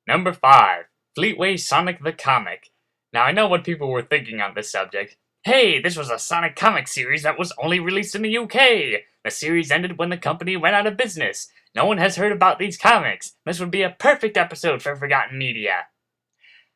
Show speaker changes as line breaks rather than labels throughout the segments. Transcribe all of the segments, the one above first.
Number 5. Fleetway Sonic the Comic. Now I know what people were thinking on this subject. Hey, this was a Sonic comic series that was only released in the UK! The series ended when the company went out of business. No one has heard about these comics. This would be a perfect episode for Forgotten Media.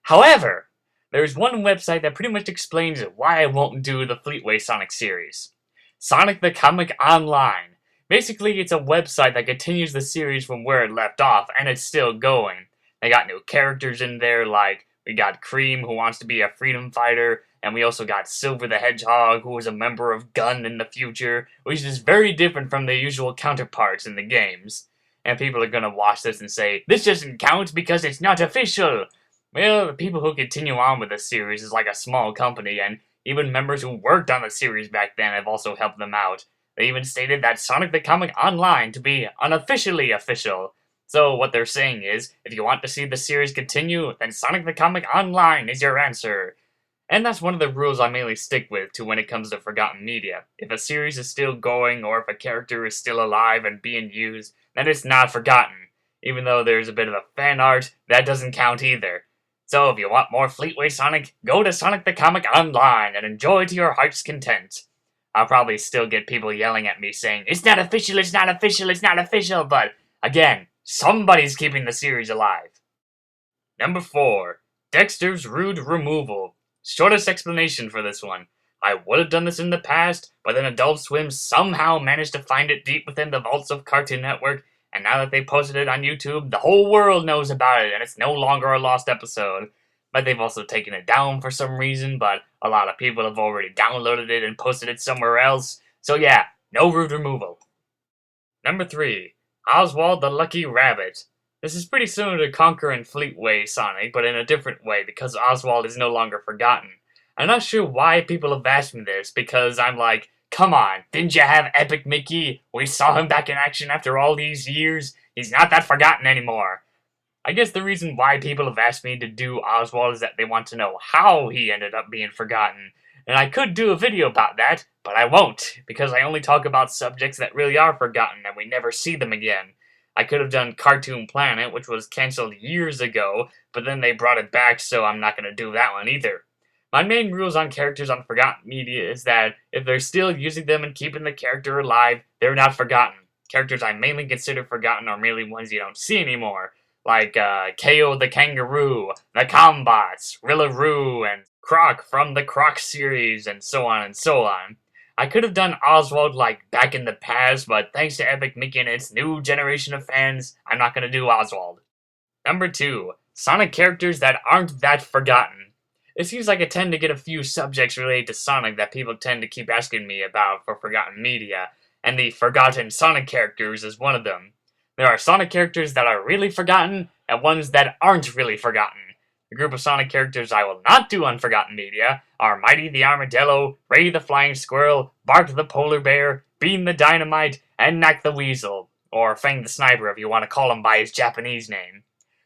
However, there's one website that pretty much explains why I won't do the Fleetway Sonic series. Sonic the Comic Online. Basically, it's a website that continues the series from where it left off, and it's still going. They got new characters in there, like we got Cream, who wants to be a freedom fighter, and we also got Silver the Hedgehog, who is a member of Gun in the future, which is very different from the usual counterparts in the games. And people are gonna watch this and say, this doesn't count because it's not official! Well, the people who continue on with the series is like a small company, and even members who worked on the series back then have also helped them out. They even stated that Sonic the Comic Online to be unofficially official. So what they're saying is, if you want to see the series continue, then Sonic the Comic Online is your answer. And that's one of the rules I mainly stick with to when it comes to Forgotten Media. If a series is still going, or if a character is still alive and being used, then it's not forgotten. Even though there's a bit of a fan art, that doesn't count either. So if you want more Fleetway Sonic, go to Sonic the Comic Online and enjoy to your heart's content. I'll probably still get people yelling at me saying, it's not official, it's not official, it's not official, but again, somebody's keeping the series alive. Number 4. Dexter's Rude Removal. Shortest explanation for this one. I would have done this in the past, but then Adult Swim somehow managed to find it deep within the vaults of Cartoon Network, and now that they posted it on YouTube, the whole world knows about it, and it's no longer a lost episode. But they've also taken it down for some reason, but a lot of people have already downloaded it and posted it somewhere else. So yeah, no rude removal. Number 3. Oswald the Lucky Rabbit. This is pretty similar to Conquer and Fleetway Sonic, but in a different way because Oswald is no longer forgotten. I'm not sure why people have asked me this, because I'm like, come on, didn't you have Epic Mickey? We saw him back in action after all these years. He's not that forgotten anymore. I guess the reason why people have asked me to do Oswald is that they want to know how he ended up being forgotten. And I could do a video about that, but I won't, because I only talk about subjects that really are forgotten and we never see them again. I could have done Cartoon Planet, which was cancelled years ago, but then they brought it back, so I'm not going to do that one either. My main rules on characters on Forgotten Media is that if they're still using them and keeping the character alive, they're not forgotten. Characters I mainly consider forgotten are mainly ones you don't see anymore, like KO the Kangaroo, the Combots, Rillaroo, and Croc from the Croc series, and so on and so on. I could have done Oswald like back in the past, but thanks to Epic Mickey and its new generation of fans, I'm not going to do Oswald. Number 2. Sonic characters that aren't that forgotten. It seems like I tend to get a few subjects related to Sonic that people tend to keep asking me about for Forgotten Media, and the forgotten Sonic characters is one of them. There are Sonic characters that are really forgotten, and ones that aren't really forgotten. The group of Sonic characters I will not do on Forgotten Media are Mighty the Armadillo, Ray the Flying Squirrel, Bart the Polar Bear, Bean the Dynamite, and Knack the Weasel, or Fang the Sniper if you want to call him by his Japanese name.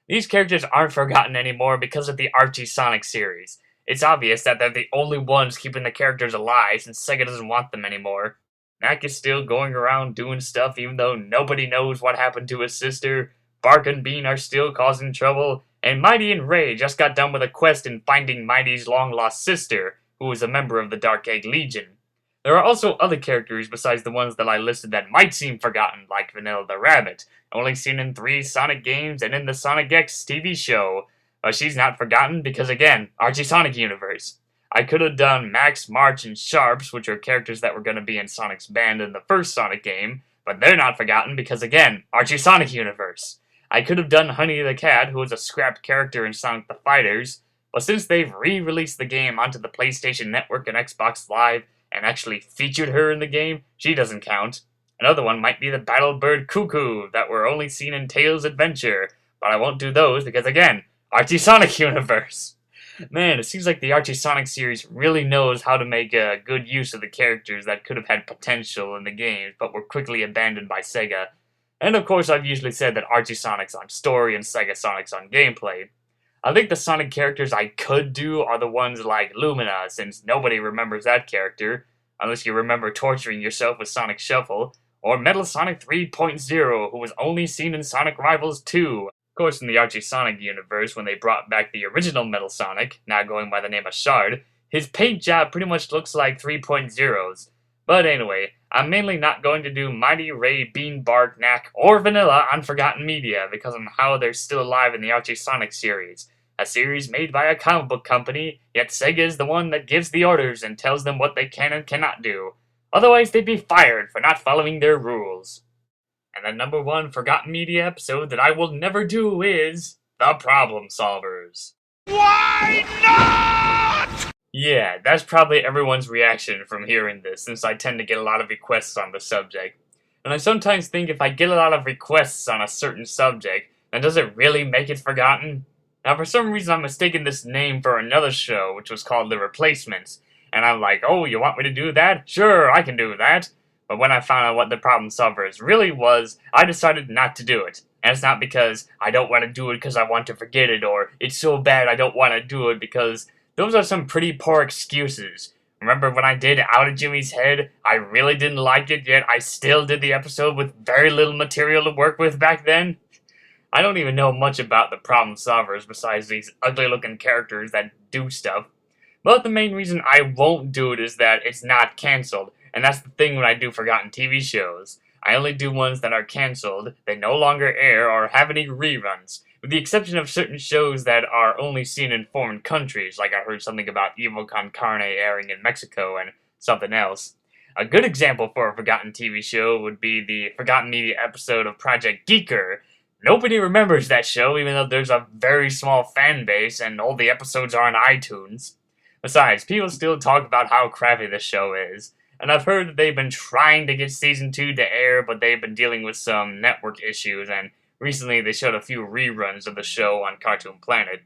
These characters aren't forgotten anymore because of the Archie Sonic series. It's obvious that they're the only ones keeping the characters alive since Sega doesn't want them anymore. Knack is still going around doing stuff even though nobody knows what happened to his sister, Bark and Bean are still causing trouble, and Mighty and Ray just got done with a quest in finding Mighty's long-lost sister, who is a member of the Dark Egg Legion. There are also other characters besides the ones that I listed that might seem forgotten, like Vanilla the Rabbit, only seen in 3 Sonic games and in the Sonic X TV show. But she's not forgotten because, again, Archie Sonic universe. I could have done Max, March, and Sharps, which are characters that were going to be in Sonic's band in the first Sonic game, but they're not forgotten because, again, Archie Sonic universe. I could have done Honey the Cat, who was a scrapped character in Sonic the Fighters, but since they've re-released the game onto the PlayStation Network and Xbox Live, and actually featured her in the game, she doesn't count. Another one might be the Battlebird Cuckoo, that were only seen in Tails Adventure, but I won't do those because, again, Archie Sonic universe. Man, it seems like the Archie Sonic series really knows how to make a good use of the characters that could have had potential in the games, but were quickly abandoned by Sega. And of course, I've usually said that Archie Sonic's on story and Sega Sonic's on gameplay. I think the Sonic characters I could do are the ones like Lumina, since nobody remembers that character, unless you remember torturing yourself with Sonic Shuffle, or Metal Sonic 3.0, who was only seen in Sonic Rivals 2. Of course, in the Archie Sonic universe, when they brought back the original Metal Sonic, now going by the name of Shard, his paint job pretty much looks like 3.0's. But anyway, I'm mainly not going to do Mighty Ray, Beanbark, Knack, or Vanilla on Forgotten Media because of how they're still alive in the Archie Sonic series. A series made by a comic book company, yet Sega is the one that gives the orders and tells them what they can and cannot do. Otherwise, they'd be fired for not following their rules. And the number one Forgotten Media episode that I will never do is The Problem Solvers.
Why not?
Yeah, that's probably everyone's reaction from hearing this, since I tend to get a lot of requests on the subject. And I sometimes think if I get a lot of requests on a certain subject, then does it really make it forgotten? Now, for some reason, I'm mistaking this name for another show, which was called The Replacements. And I'm like, oh, you want me to do that? Sure, I can do that. But when I found out what The Problem Solvers really was, I decided not to do it. And it's not because I don't want to do it because I want to forget it, or it's so bad I don't want to do it, because those are some pretty poor excuses. Remember when I did Out of Jimmy's Head? I really didn't like it, yet I still did the episode with very little material to work with back then? I don't even know much about the Problem Solvers besides these ugly-looking characters that do stuff. But the main reason I won't do it is that it's not cancelled, and that's the thing when I do Forgotten TV shows. I only do ones that are cancelled, they no longer air, or have any reruns, with the exception of certain shows that are only seen in foreign countries, like I heard something about Evil Con Carne airing in Mexico and something else. A good example for a Forgotten TV show would be the Forgotten Media episode of Project Geeker. Nobody remembers that show, even though there's a very small fan base and all the episodes are on iTunes. Besides, people still talk about how crappy the show is, and I've heard that they've been trying to get Season 2 to air, but they've been dealing with some network issues, and recently they showed a few reruns of the show on Cartoon Planet.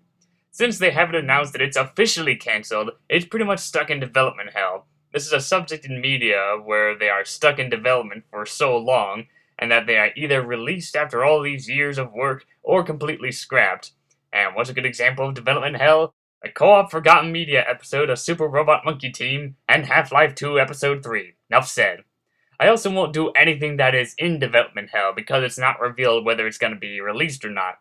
Since they haven't announced that it's officially cancelled, it's pretty much stuck in development hell. This is a subject in media where they are stuck in development for so long, and that they are either released after all these years of work, or completely scrapped. And what's a good example of development hell? A co-op Forgotten Media episode of Super Robot Monkey Team, and Half-Life 2 Episode 3. Enough said. I also won't do anything that is in development hell, because it's not revealed whether it's going to be released or not.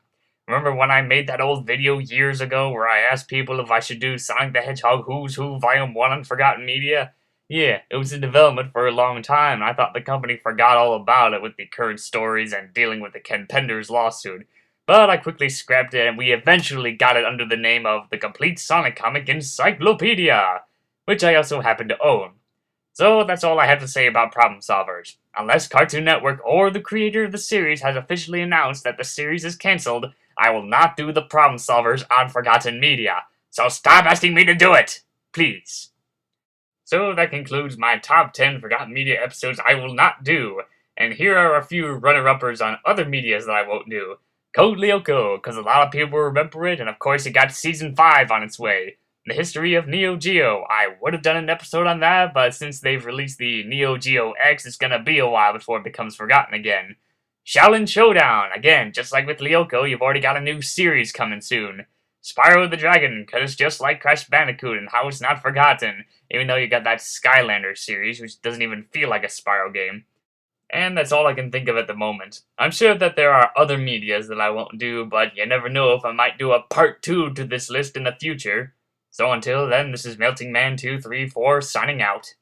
Remember when I made that old video years ago where I asked people if I should do Sonic the Hedgehog Who's Who Volume 1 on Forgotten Media? Yeah, it was in development for a long time, and I thought the company forgot all about it with the current stories and dealing with the Ken Penders lawsuit. But I quickly scrapped it, and we eventually got it under the name of the Complete Sonic Comic Encyclopedia, which I also happen to own. So that's all I have to say about Problem Solvers. Unless Cartoon Network or the creator of the series has officially announced that the series is cancelled, I will not do the Problem Solvers on Forgotten Media. So stop asking me to do it! Please. So that concludes my top 10 Forgotten Media episodes I will not do. And here are a few runner-uppers on other medias that I won't do. Code Lyoko, because a lot of people remember it, and of course it got Season 5 on its way. The History of Neo Geo. I would have done an episode on that, but since they've released the Neo Geo X, it's gonna be a while before it becomes forgotten again. Shaolin Showdown. Again, just like with Lyoko, you've already got a new series coming soon. Spyro the Dragon, because it's just like Crash Bandicoot and how it's not forgotten, even though you got that Skylander series, which doesn't even feel like a Spyro game. And that's all I can think of at the moment. I'm sure that there are other medias that I won't do, but you never know if I might do a part 2 to this list in the future. So until then, this is Melting Man 234 signing out.